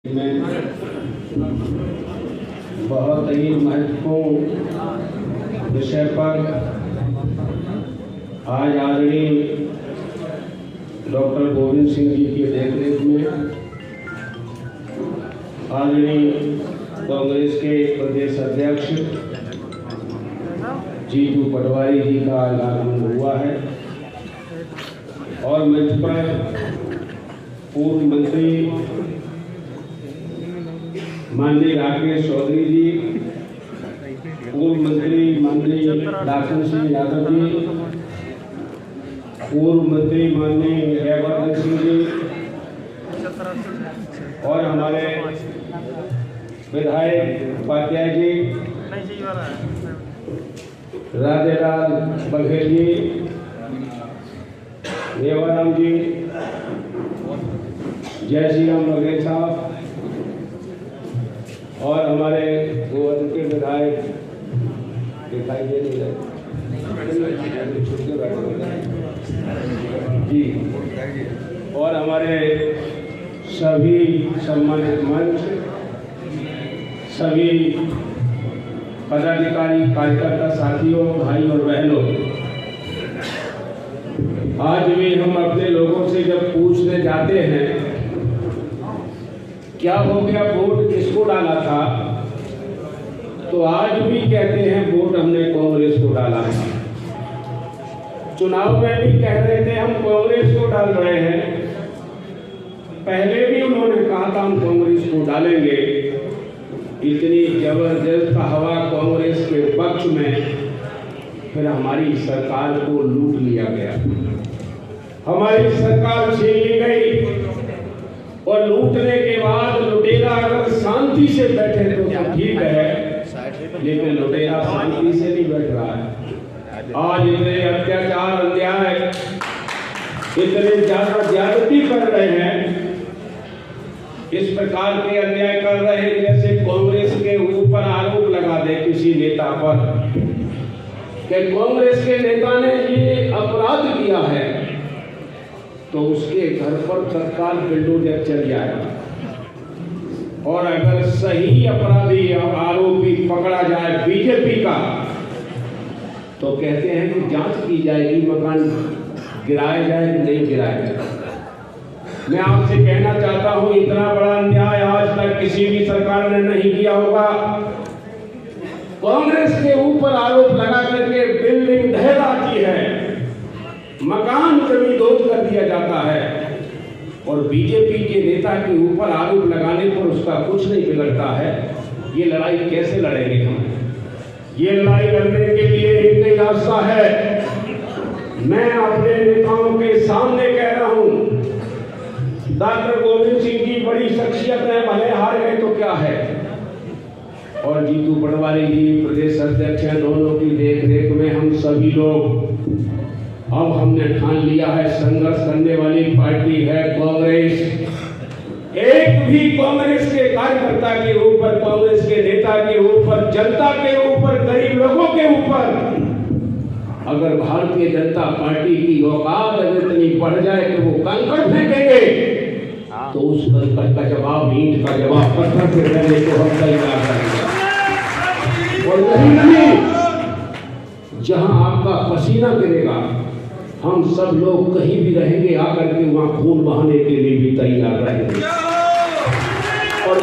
में बहुत ही महत्वपूर्ण विषय पर आज आदरणीय डॉक्टर गोविंद सिंह जी की देखरेख में आदरणीय कांग्रेस के प्रदेश अध्यक्ष जीतू पटवारी जी का आगमन हुआ है और मंच पर पूर्व मंत्री माननीय राकेश चौधरी जी, पूर्व मंत्री माननीय दासन सिंह यादव जी, पूर्व मंत्री माननीय जयवर्धन सिंह जी और हमारे विधायक उपाध्याय जी, राधेलाल बघेल जी, देवाराम जी, जय श्री राम बघेल साहब और हमारे गोवर्धन के विधायक दिखाई दे नहीं रहे जी, और हमारे सभी सम्मानित मंच, सभी पदाधिकारी, कार्यकर्ता साथियों, भाई और बहनों, आज भी हम अपने लोगों से जब पूछने जाते हैं क्या हो गया, वोट किसको डाला था, तो आज भी कहते हैं वोट हमने कांग्रेस को डाला था। चुनाव में भी कह रहे थे हम कांग्रेस को डाल रहे हैं, पहले भी उन्होंने कहा था हम कांग्रेस को डालेंगे। इतनी जबरदस्त हवा कांग्रेस के पक्ष में, फिर हमारी सरकार को लूट लिया गया, हमारी सरकार छीन ली गई और लूटने के बाद लुटेरा अगर शांति से बैठे तो ठीक है, लेकिन लुटेरा शांति से नहीं बैठ रहा है। आज इतने अत्याचार, अन्याय, इतने ज्यादा ज्यादती कर रहे हैं, इस प्रकार के अन्याय कर रहे हैं जैसे कांग्रेस के ऊपर आरोप लगा दे किसी नेता पर कि कांग्रेस के नेता ने ये अपराध किया है, तो उसके घर पर तत्काल बुलडोजर चल जाएगा। और अगर सही अपराधी और आरोपी पकड़ा जाए बीजेपी का, तो कहते हैं कि जांच की जाएगी, मकान गिराया जाए कि नहीं गिराया जाए। मैं आपसे कहना चाहता हूं, इतना बड़ा अन्याय आज तक किसी भी सरकार ने नहीं किया होगा। कांग्रेस के ऊपर आरोप लगा करके बिल्डिंग ढह जाती है, मकान जमींदोज कर दिया जाता है, और बीजेपी के नेता के ऊपर आरोप लगाने पर उसका कुछ नहीं बिगड़ता है। ये लड़ाई कैसे लड़ेंगे हम? ये लड़ाई लड़ने के लिए एक ही रास्ता है। मैं अपने नेताओं के सामने कह रहा हूं, डॉक्टर गोविंद सिंह जी बड़ी शख्सियत है, भले हार गए तो क्या है, और जीतू पटवारी जी प्रदेश अध्यक्ष हैं, दोनों की देखरेख में हम सभी लोग अब हमने ठान लिया है, संघर्ष करने वाली पार्टी है कांग्रेस। एक भी कांग्रेस के कार्यकर्ता के ऊपर, कांग्रेस के नेता के ऊपर, जनता के ऊपर, गरीब लोगों के ऊपर अगर भारतीय जनता पार्टी की औकात अगर इतनी बढ़ जाए कि वो कंकड़ फेंकेंगे, तो उस कंकड़ का जवाब, ईंट का जवाब पत्थर से देने को हम तैयार करेंगे। और नहीं, जहां आपका पसीना गिरेगा, हम सब लोग कहीं भी रहेंगे आकर के वहां खून बहाने के लिए भी तैयार रहेंगे। और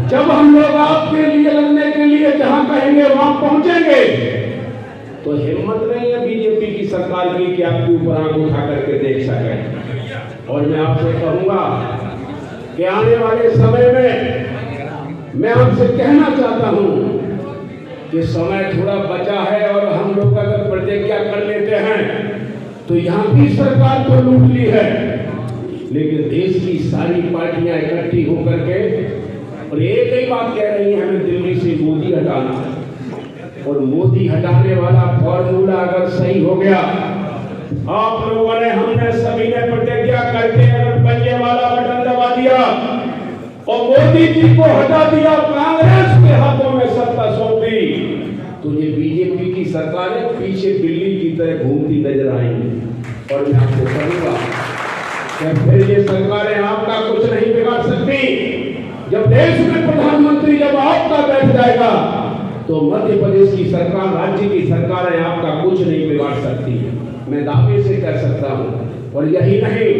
जब हम लोग आपके लिए लड़ने के लिए जहां कहेंगे वहां पहुंचेंगे, तो हिम्मत नहीं है बीजेपी की सरकार की कि आपके ऊपर आंख उठा करके देख सके। और मैं आपसे कहूंगा कि आने वाले समय में मैं आपसे कहना चाहता हूं कि समय थोड़ा बचा है, और हम लोग अगर प्रतिज्ञा कर लेते हैं तो यहाँ की सरकार तो लूट ली है, लेकिन देश की सारी पार्टियां इकट्ठी होकर के और एक ही बात कह रही है, हमें दिल्ली से मोदी हटाना है। और मोदी हटाने वाला फॉर्मूला अगर सही हो गया, आप लोगों ने, हमने सभी ने प्रतिज्ञा करके अगर पहिए वाला बटन दबा दिया और मोदी जी को हटा दिया, कांग्रेस के हाथों में सत्ता सौंप दी, तो ये बीजेपी की सरकारें पीछे बिल्ली की तरह घूमती नजर आएंगी। और मैं आपको कहूंगा कि फिर ये सरकारें आपका कुछ नहीं बिगाड़ तो मध्य प्रदेश की सरकार, राज्य की सरकारें आपका कुछ नहीं बिगाड़ सकती। मैं दावे से कह सकता हूँ। और यही नहीं,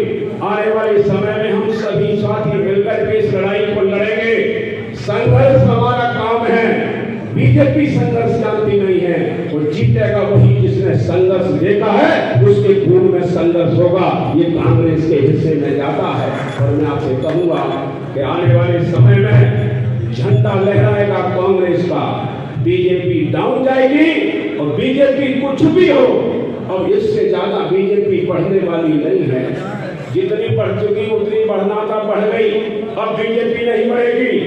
आने वाले समय में हम सभी साथी मिलकर के इस लड़ाई को लड़ेंगे। संघर्ष हमारा काम है। बीजेपी संघर्ष जानती नहीं है, और जीतेगा वही जिसने संघर्ष देखा है, उसके खून में संघर्ष होगा। ये कांग्रेस के हिस्से में जाता है। और मैं आपसे कहूंगा कि आने वाले समय में झंडा लहराएगा कांग्रेस का, बीजेपी डाउन जाएगी। और बीजेपी कुछ भी हो, अब इससे ज्यादा बीजेपी बढ़ने वाली नहीं है। जितनी बढ़ चुकी उतनी बढ़ना था, बढ़ गई, अब बीजेपी नहीं बढ़ेगी।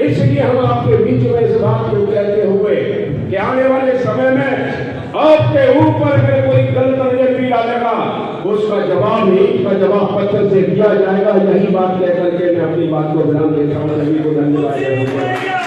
इसलिए हम आपके बीच में इस बात को कहते हुए कि आने वाले समय में आपके ऊपर अगर कोई गलत नजर भी डालेगा, उसका जवाब ही का जवाब पत्र से दिया जाएगा। यही बात कहकर के मैं अपनी बात को विराम देता हूँ। सभी को धन्यवाद।